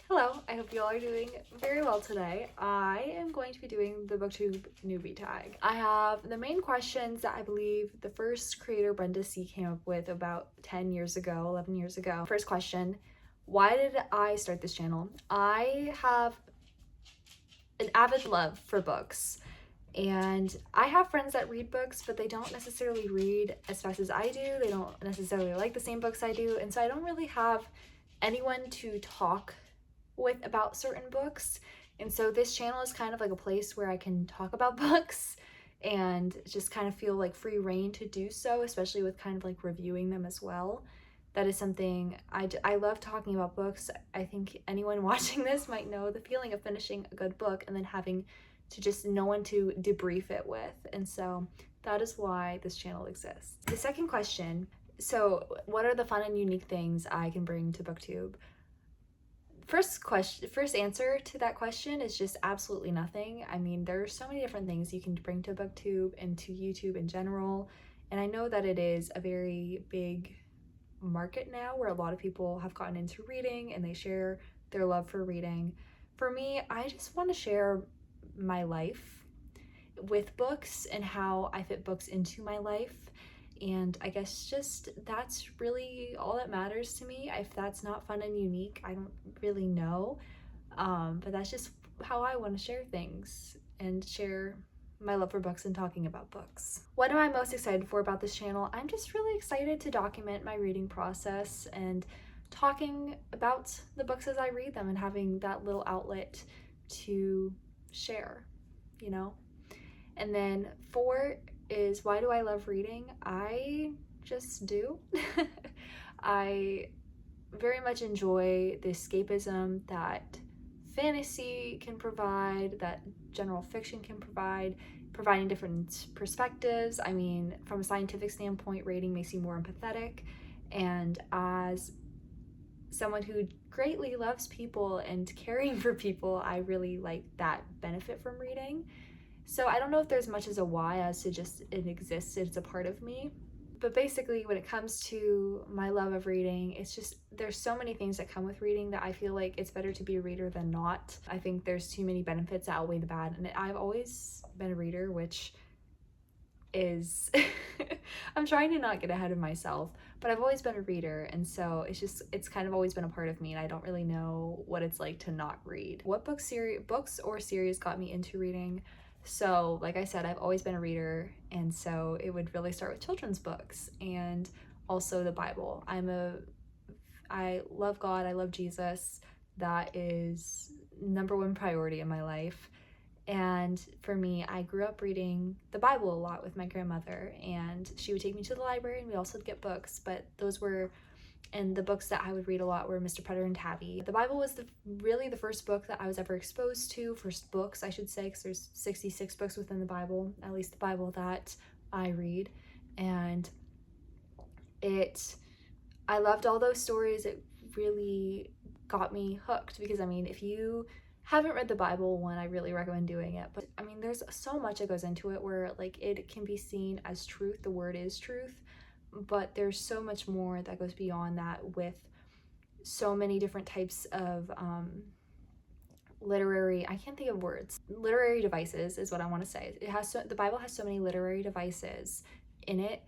Hello, I hope you all are doing very well today. I am going to be doing the Booktube Newbie Tag. I have the main questions that I believe the first creator, Brenda C, came up with about 10 years ago, 11 years ago. First question, why did I start this channel? I have an avid love for books. And I have friends that read books, but they don't necessarily read as fast as I do. They don't necessarily like the same books I do. And so I don't really have anyone to talk with about certain books. And so this channel is kind of like a place where I can talk about books and just kind of feel like free reign to do so, especially with kind of like reviewing them as well. That is something I love talking about books. I think anyone watching this might know the feeling of finishing a good book and then having to just no one to debrief it with. And so that is why this channel exists. The second question, so what are the fun and unique things I can bring to BookTube? First answer to that question is just absolutely nothing. I mean, there are so many different things you can bring to BookTube and to YouTube in general. And I know that it is a very big market now where a lot of people have gotten into reading and they share their love for reading. For me, I just want to share my life with books and how I fit books into my life. And I guess just that's really all that matters to me. If that's not fun and unique, I don't really know. But that's just how I want to share things and share my love for books and talking about books. What am I most excited for about this channel? I'm just really excited to document my reading process and talking about the books as I read them and having that little outlet to share, you know? And then 4 is, why do I love reading? I just do. I very much enjoy the escapism that fantasy can provide, that general fiction can provide, providing different perspectives. I mean, from a scientific standpoint, reading makes you more empathetic. And as someone who greatly loves people and caring for people, I really like that benefit from reading. So I don't know if there's much as a why as to just it exists, it's a part of me. But basically when it comes to my love of reading, it's just there's so many things that come with reading that I feel like it's better to be a reader than not. I think there's too many benefits that outweigh the bad, and I've always been a reader, which is I'm trying to not get ahead of myself, but I've always been a reader, and so it's kind of always been a part of me, and I don't really know what it's like to not read. What books or series got me into reading? So like I said, I've always been a reader, and so it would really start with children's books and also the Bible. I love God, I love Jesus. That is #1 priority in my life. And for me, I grew up reading the Bible a lot with my grandmother, and she would take me to the library and we also would get books, but and the books that I would read a lot were Mr. Putter and Tabby. The Bible was really the first book that I was ever exposed to, first books I should say, because there's 66 books within the Bible, at least the Bible that I read. And I loved all those stories. It really got me hooked because, I mean, if you haven't read the Bible, I really recommend doing it. But I mean, there's so much that goes into it where like it can be seen as truth, the word is truth, but there's so much more that goes beyond that with so many different types of literary, I can't think of words, literary devices is what I want to say. The Bible has so many literary devices in it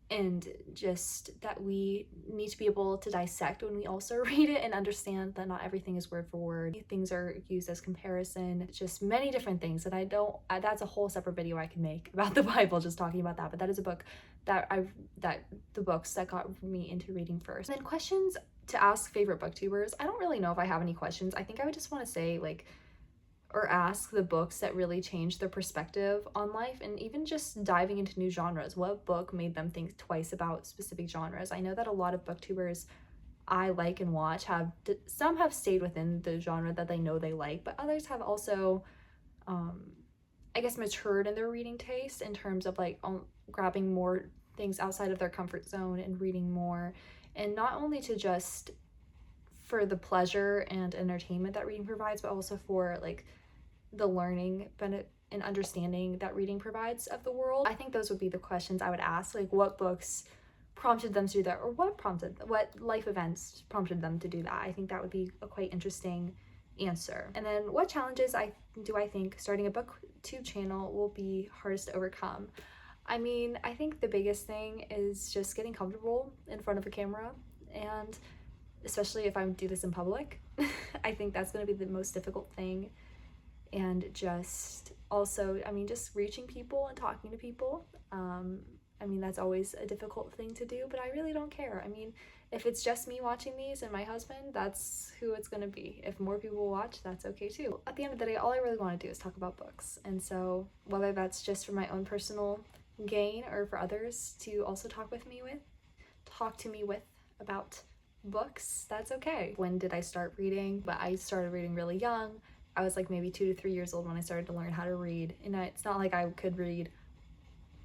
and just that we need to be able to dissect when we also read it and understand that not everything is word for word. Things are used as comparison, just many different things that that's a whole separate video I can make about the Bible, just talking about that. But that is a book that the books that got me into reading first. And then questions to ask favorite booktubers. I don't really know if I have any questions. I think I would just want to say or ask the books that really changed their perspective on life, and even just diving into new genres. What book made them think twice about specific genres? I know that a lot of booktubers I like and watch some have stayed within the genre that they know they like, but others have also I guess matured in their reading taste in terms of like grabbing more things outside of their comfort zone and reading more, and not only to just for the pleasure and entertainment that reading provides, but also for like the learning and understanding that reading provides of the world. I think those would be the questions I would ask, like what books prompted them to do that, or what life events prompted them to do that. I think that would be a quite interesting answer. And then what challenges I think starting a booktube channel will be hardest to overcome? I mean, I think the biggest thing is just getting comfortable in front of a camera, and especially if I do this in public. I think that's going to be the most difficult thing. And just also, I mean, just reaching people and talking to people. I mean, that's always a difficult thing to do, but I really don't care. I mean, if it's just me watching these and my husband, that's who it's going to be. If more people watch, that's okay too. At the end of the day, all I really want to do is talk about books. And so whether that's just for my own personal gain or for others to also talk to me with about books, that's okay. When did I start reading? But I started reading really young. I was like maybe 2 to 3 years old when I started to learn how to read. And it's not like I could read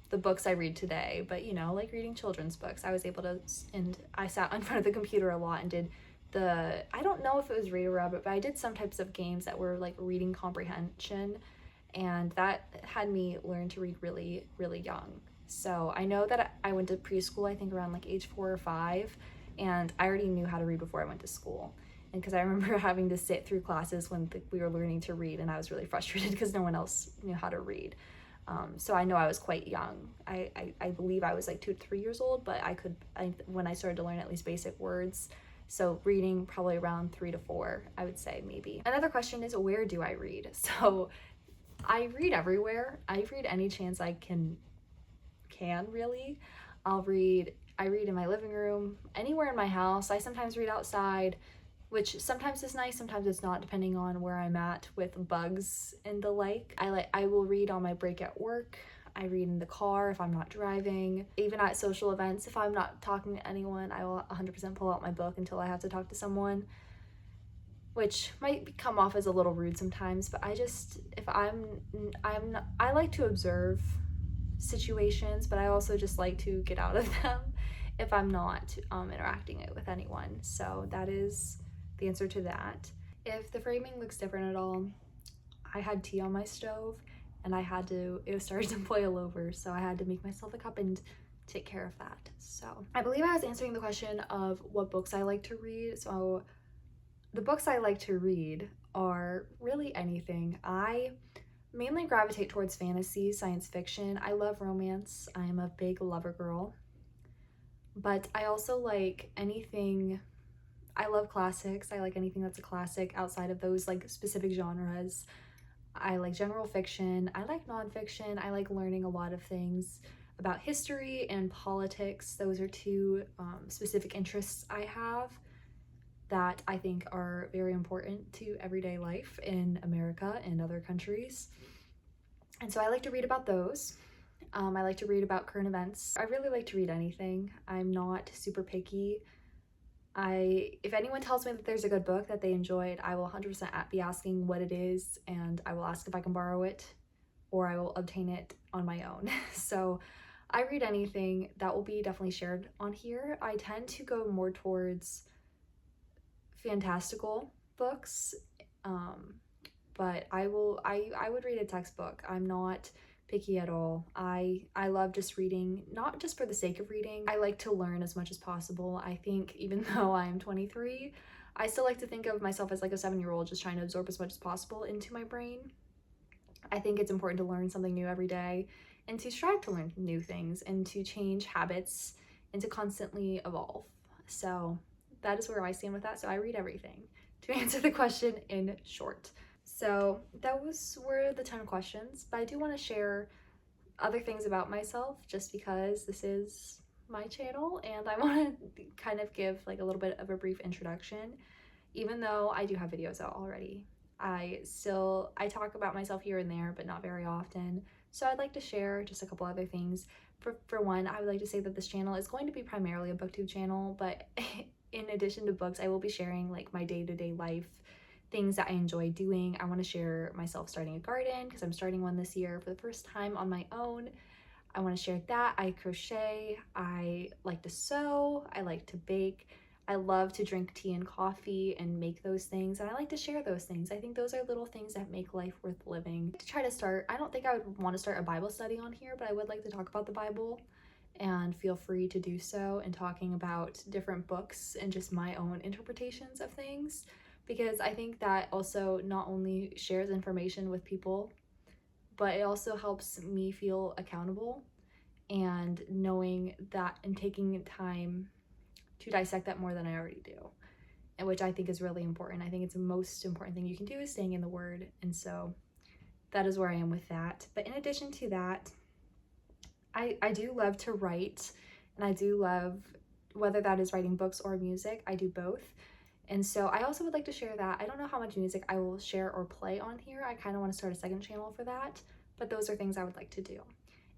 the books I read today, but you know, like reading children's books, I was able to, and I sat in front of the computer a lot and did I don't know if it was Read a Rabbit, but I did some types of games that were like reading comprehension, and that had me learn to read really, really young. So I know that I went to preschool, I think around like age 4 or 5, and I already knew how to read before I went to school. And because I remember having to sit through classes when we were learning to read, and I was really frustrated because no one else knew how to read. So I know I was quite young. I believe I was like 2 to 3 years old, but when I started to learn at least basic words. So reading probably around 3 to 4, I would say maybe. Another question is, where do I read? So I read everywhere. I read any chance I can really. I read in my living room, anywhere in my house. I sometimes read outside, which sometimes is nice, sometimes it's not, depending on where I'm at with bugs and the like. I will read on my break at work. I read in the car if I'm not driving. Even at social events, if I'm not talking to anyone, I will 100% pull out my book until I have to talk to someone, which might come off as a little rude sometimes, but I like to observe situations, but I also just like to get out of them if I'm not interacting it with anyone. So that is the answer to that. If the framing looks different at all, I had tea on my stove and it was starting to boil over, so I had to make myself a cup and take care of that. So I believe I was answering the question of what books I like to read. So the books I like to read are really anything. I mainly gravitate towards fantasy, science fiction. I love romance. I am a big lover girl. But I also like anything. I love classics. I like anything that's a classic outside of those like specific genres. I like general fiction. I like nonfiction. I like learning a lot of things about history and politics. Those are two specific interests I have that I think are very important to everyday life in America and other countries. And so I like to read about those. I like to read about current events. I really like to read anything. I'm not super picky. If anyone tells me that there's a good book that they enjoyed, I will 100% be asking what it is, and I will ask if I can borrow it, or I will obtain it on my own. So I read anything. That will be definitely shared on here. I tend to go more towards fantastical books, but I would read a textbook. I'm not picky at all. I love just reading, not just for the sake of reading. I like to learn as much as possible. I think even though I'm 23, I still like to think of myself as like a 7-year-old just trying to absorb as much as possible into my brain. I think it's important to learn something new every day and to strive to learn new things and to change habits and to constantly evolve. So that is where I stand with that. So I read everything, to answer the question in short. So those were the 10 questions, but I do want to share other things about myself just because this is my channel and I want to kind of give like a little bit of a brief introduction, even though I do have videos out already. I talk about myself here and there, but not very often. So I'd like to share just a couple other things. For one, I would like to say that this channel is going to be primarily a booktube channel, but in addition to books, I will be sharing like my day-to-day life, things that I enjoy doing. I want to share myself starting a garden because I'm starting one this year for the first time on my own. I want to share that. I crochet. I like to sew. I like to bake. I love to drink tea and coffee and make those things, and I like to share those things. I think those are little things that make life worth living. To try to start, I don't think I would want to start a Bible study on here, but I would like to talk about the Bible and feel free to do so in talking about different books and just my own interpretations of things, because I think that also not only shares information with people, but it also helps me feel accountable, and knowing that and taking time to dissect that more than I already do, and which I think is really important. I think it's the most important thing you can do is staying in the Word, and so that is where I am with that. But in addition to that, I do love to write, and I do love, whether that is writing books or music, I do both. And so I also would like to share that. I don't know how much music I will share or play on here. I kind of want to start a second channel for that, but those are things I would like to do.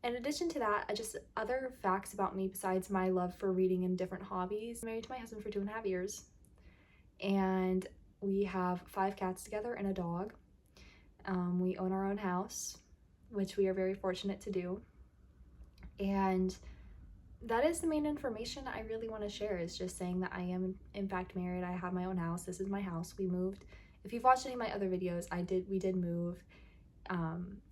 In addition to that, just other facts about me besides my love for reading and different hobbies. I'm married to my husband for 2.5 years, and we have 5 cats together and a dog. We own our own house, which we are very fortunate to do. And that is the main information I really want to share, is just saying that I am in fact married. I have my own house. This is my house. We moved. If you've watched any of my other videos, we did move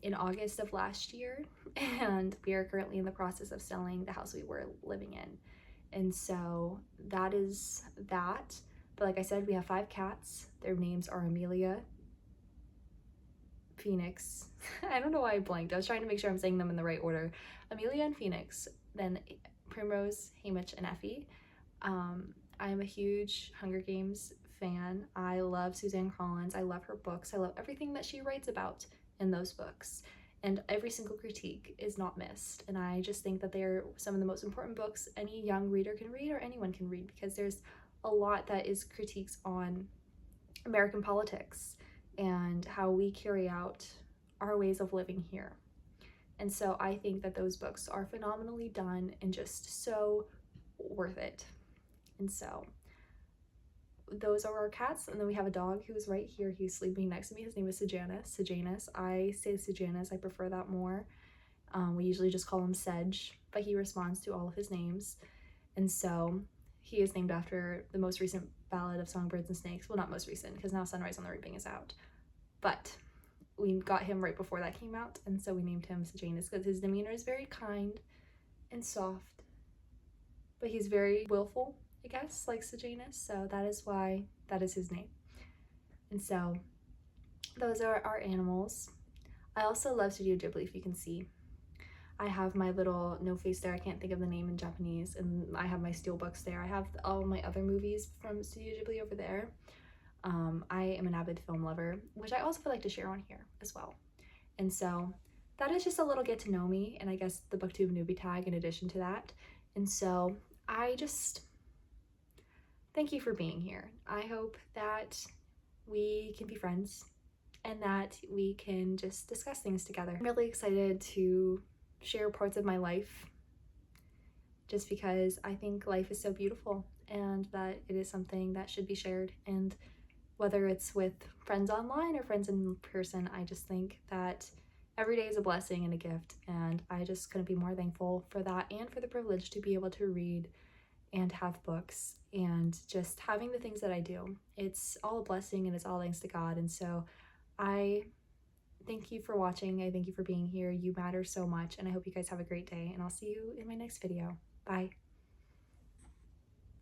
in August of last year, and we are currently in the process of selling the house we were living in. And so that is that. But like I said, we have 5 cats. Their names are Amelia, Phoenix. I don't know why I blanked. I was trying to make sure I'm saying them in the right order. Amelia and Phoenix, then Primrose, Hamish, and Effie. I am a huge Hunger Games fan. I love Suzanne Collins. I love her books. I love everything that she writes about in those books. And every single critique is not missed. And I just think that they're some of the most important books any young reader can read, or anyone can read, because there's a lot that is critiques on American politics and how we carry out our ways of living here. And so I think that those books are phenomenally done and just so worth it. And so those are our cats. And then we have a dog who's right here. He's sleeping next to me. His name is Sejanus. I say Sejanus. I prefer that more. We usually just call him Sedge, but he responds to all of his names. And so he is named after the most recent Ballad of Songbirds and Snakes. Well, not most recent, because now Sunrise on the Reaping is out. But we got him right before that came out, and so we named him Sejanus because his demeanor is very kind and soft, but he's very willful, I guess, like Sejanus, so that is why that is his name. And so those are our animals. I also love Studio Ghibli, if you can see. I have my little no face there. I can't think of the name in Japanese, and I have my steelbooks there. I have all my other movies from Studio Ghibli over there. I am an avid film lover, which I also would like to share on here as well. And so that is just a little get to know me, and I guess the Booktube Newbie Tag in addition to that. And so I just thank you for being here. I hope that we can be friends and that we can just discuss things together. I'm really excited to share parts of my life, just because I think life is so beautiful and that it is something that should be shared. And whether it's with friends online or friends in person, I just think that every day is a blessing and a gift, and I just couldn't be more thankful for that, and for the privilege to be able to read and have books and just having the things that I do. It's all a blessing, and it's all thanks to God. And so I thank you for watching. I thank you for being here. You matter so much, and I hope you guys have a great day, and I'll see you in my next video. Bye.